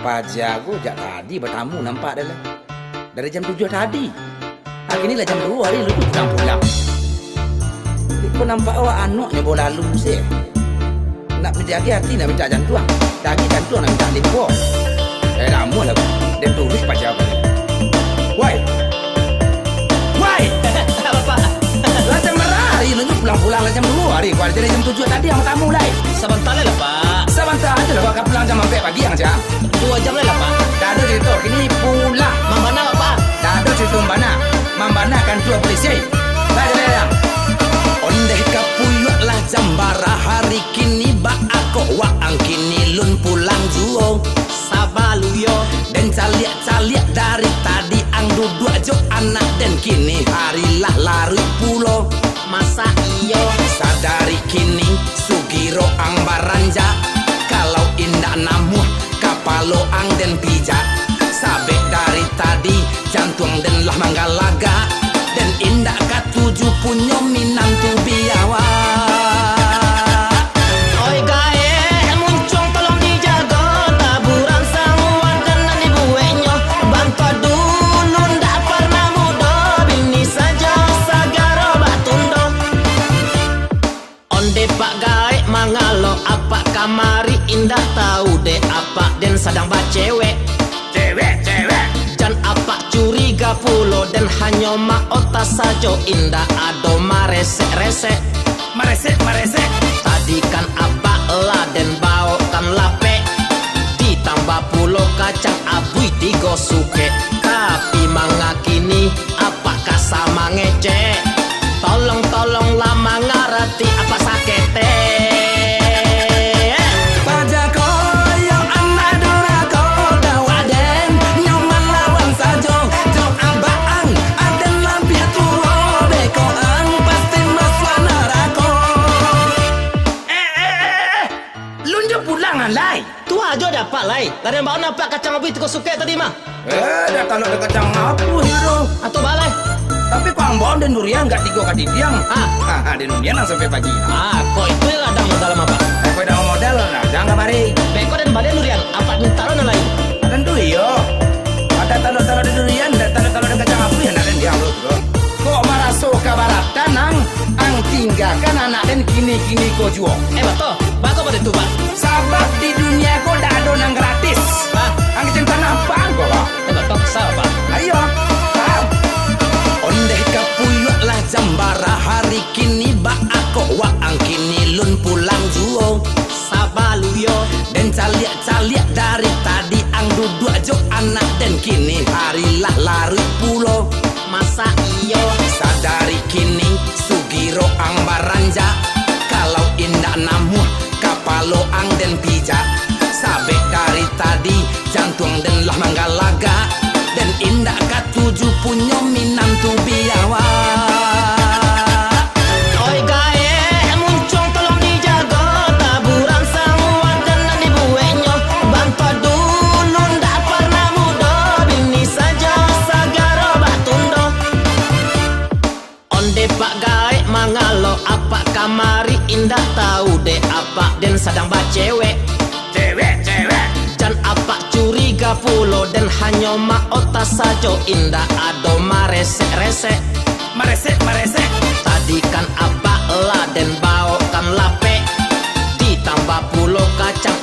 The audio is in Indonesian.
Pajago jak tadi bertamu nampak dah lah. Dari jam 7 tadi. Hari ni lah jam 2 hari lu tu pulang-pulang. Kau nampak awak anaknya bawa lalu sih. Nak menjadi hati nak minta jantuang. Dagi jantuang nak minta limpur. Lama lah dia tulis Pajago ni. Woi. Woi. Bapak. Lah jam berapa hari lu pulang-pulang lah jam 2 hari. Kau dari jam 7 tadi sama tamu lah. Sebentar lah Pak. Sebentar aja lah kau pulang jam 4 pagi yang jam. 2 jam lah Pak. Dah ada cerita kini pulang. Mana Pak? Dah ada cerita mana? Mambana kan tua polisi. Dah jalan. Ondeh kapuyuk lah jambara hari kini ba ako waang kini lun pulang juo. Sabaluyo Dan caliak-caliak dari tadi ang duduk jo anak dan kini harilah lari pulau. masa iyo Sadari kini sugiro ang baranja. Kalau indah namuh kapalo ang den pijak. Sabek dari tadi jantung dan lah manggalaga. Dan indah katuju punyo minantu biawa. oi gae muncung tolong dijaga taburan semua dengan ibuenyo bangka dulu ndak pernah muda bini saja sagaro batundo onde pak gae mangalo apa kamari indah tahu de apa den sedang bacewek Cewek dan apa curiga pulo dan hanya ma otak sajo indah ado maresek-resek Maresek tadi kan apa lah dan bau kan lape ditambah pulo kacang abui tigo suke tapi mangakini apakah sama ngecek tolong lama ngarati apa sakete Pajako yang anak durako dawaden nyoman lawan sajo jo abang aden lampi tuo beko ang pasti maswana rako. Lunjuk pulang alai. tu aja dapat lai dan bau nampak kacang abui tigo suke tadi mah Dah kalau dekat cang apa hero. atau balai Tapi kau ambon dan durian gak tiga kali diam. Den durian lang sampai pagi. kok itu yang ada modal apa Aku dah modal lah, jangan kamari. beko dan balai durian apa taruh lain Tentu iyo. Ada talo-talo di durian, ada talo-talo di kacang api, anak dan diam bro. Kok maraso kabaratan ang tinggalkan anak dan kini kau jual. betul bako pada tu pak Sabab di dunia kau dah ada nang gratis. Ang cinta apa kau pak? betul salah pak Ayo. Ondeh kapuyuk lah jambara hari kini ba ako waang kini lun pulang juo. sabaluyo Dan caliak-caliak dari tadi ang duduk jo anak dan kini harilah lari pulau. masa iyo Sadari kini sugiro ang baranja. Kalau indah namuh kapalo ang den pijak. Sabek dari tadi jantung dan lah manggalaga. Dan indah katuju punyo minantu biawa. oi gae muncung tolong dijaga taburan semua dengan ibuenyo bangka dulu ndak pernah muda bini saja sagaro batundo onde pak gae mangalo apa kamari indah tahu de apa den sedang bacewek Cewek dan apa curiga pulo dan hanya ma otak sajo indah ado maresek-resek Maresek tadi kan apa lah dan bau kan lape ditambah pulo kacang